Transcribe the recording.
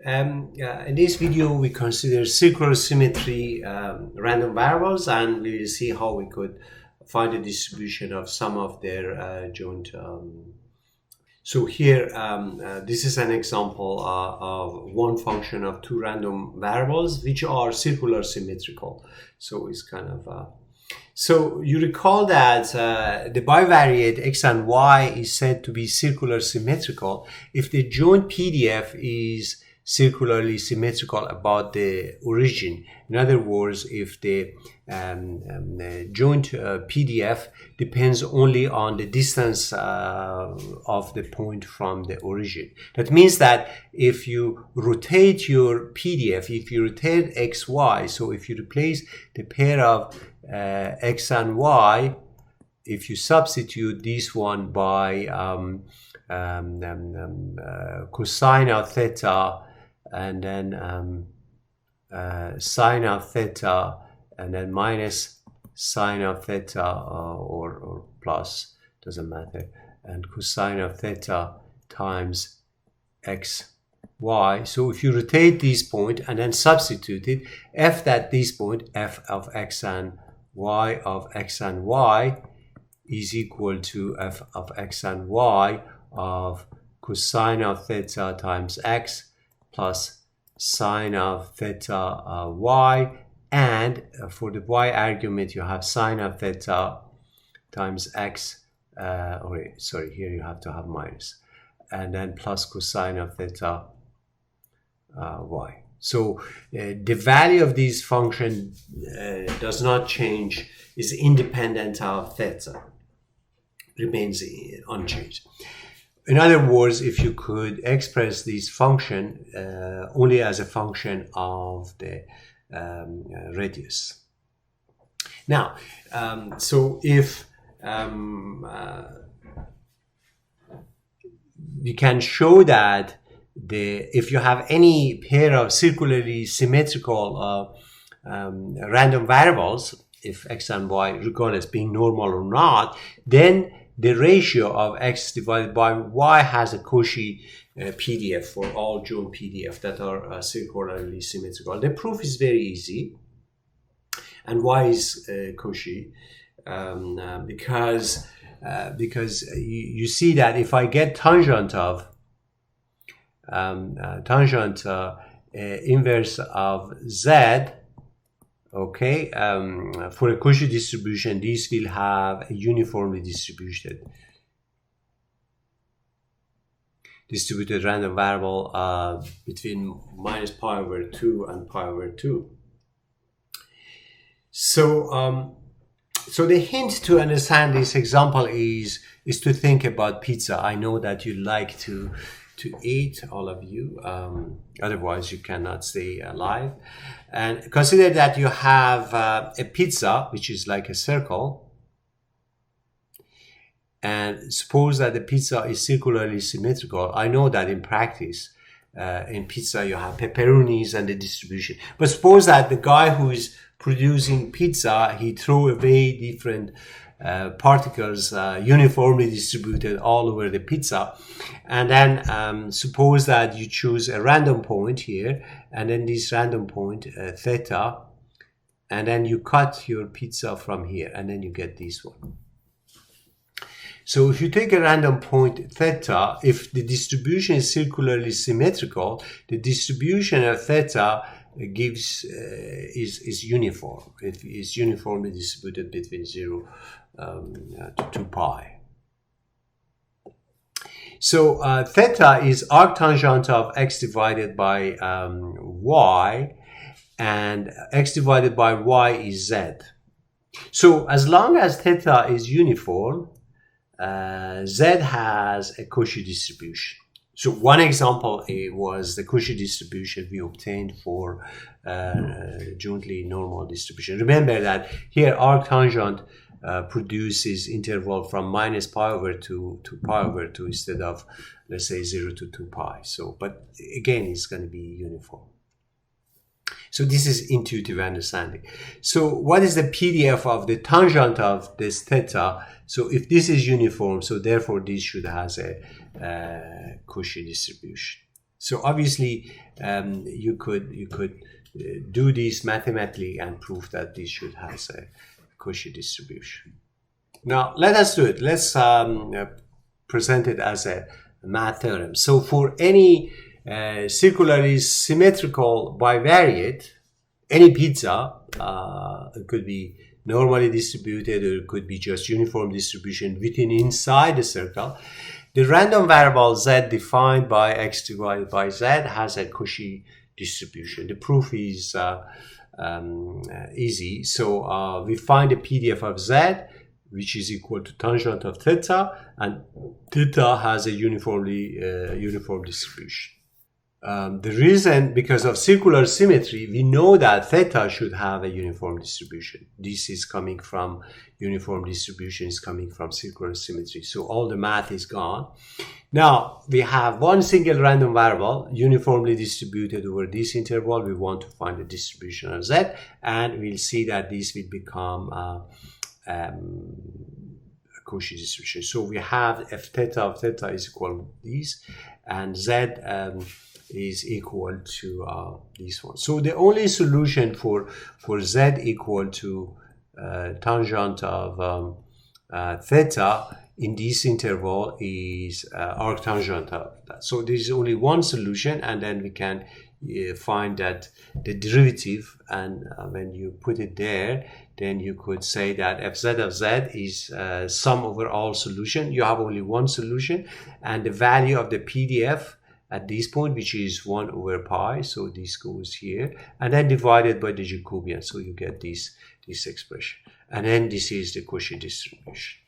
In this video, we consider circular symmetry random variables, and we will see how we could find the distribution of some of their joint. So here, this is an example of one function of two random variables which are circular symmetrical. So it's kind of so you recall that the bivariate x and y is said to be circular symmetrical if the joint PDF is circularly symmetrical about the origin. In other words, if the joint PDF depends only on the distance of the point from the origin. That means that if you rotate your PDF, if you rotate xy, so if you replace the pair of x and y, if you substitute this one by cosine of theta and then sine of theta and then minus sine of theta or plus, doesn't matter, and cosine of theta times x y. So if you rotate this point and then substitute it, f at this point, f of x and y of x and y is equal to f of x and y of cosine of theta times x plus sine of theta y, and for the y argument you have sine of theta times x, sorry, here you have to have minus, and then plus cosine of theta y. So the value of this function does not change, is independent of theta, remains unchanged. In other words, if you could express this function only as a function of the radius. Now, so if we can show that if you have any pair of circularly symmetrical random variables, if x and y, regardless being normal or not, then the ratio of x divided by y has a Cauchy PDF for all joint PDF that are circularly symmetrical. The proof is very easy. And why is Cauchy? Because you see that if I get tangent of inverse of z, okay, for a Cauchy distribution, this will have a uniformly distributed random variable between minus pi over 2 and pi over 2. So, so the hint to understand this example is to think about pizza. I know that you like to eat, all of you, otherwise you cannot stay alive. And consider that you have a pizza which is like a circle, and suppose that the pizza is circularly symmetrical. I know that in practice in pizza you have pepperonis and the distribution, but suppose that the guy who is producing pizza, he threw away different particles uniformly distributed all over the pizza, and then suppose that you choose a random point here, and then this random point theta, and then you cut your pizza from here, and then you get this one. So if you take a random point theta, if the distribution is circularly symmetrical, the distribution of theta gives is uniform. It is uniformly distributed between 0 to 2 pi. So theta is arctangent of x divided by y, and x divided by y is z. So as long as theta is uniform, z has a Cauchy distribution. So one example was the Cauchy distribution we obtained for jointly normal distribution. Remember that here arctangent produces interval from minus pi over 2 to pi over 2 instead of, let's say, 0 to 2 pi. So, but again, it's going to be uniform. So this is intuitive understanding. So what is the PDF of the tangent of this theta? So if this is uniform, so therefore this should have a Cauchy distribution. So obviously you could do this mathematically and prove that this should have a Cauchy distribution. Now let us do it. Let's present it as a math theorem. So for any circularly symmetrical bivariate, any pizza, it could be normally distributed or it could be just uniform distribution within inside the circle. The random variable z defined by x divided by z has a Cauchy distribution. The proof is easy. So we find the PDF of z, which is equal to tangent of theta, and theta has a uniform distribution. The reason, because of circular symmetry, we know that theta should have a uniform distribution. This is coming from uniform distribution, is coming from circular symmetry. So all the math is gone. Now we have one single random variable uniformly distributed over this interval. We want to find the distribution of z, and we'll see that this will become a Cauchy distribution. So we have f theta of theta is equal to this, and z is equal to this one. So the only solution for z equal to tangent of theta in this interval is arctangent of that. So there is only one solution, and then we can find that the derivative, and when you put it there, then you could say that fz of z is sum over all solution. You have only one solution, and the value of the PDF at this point, which is 1 over pi, so this goes here, and then divided by the Jacobian, so you get this expression. And then this is the Cauchy distribution.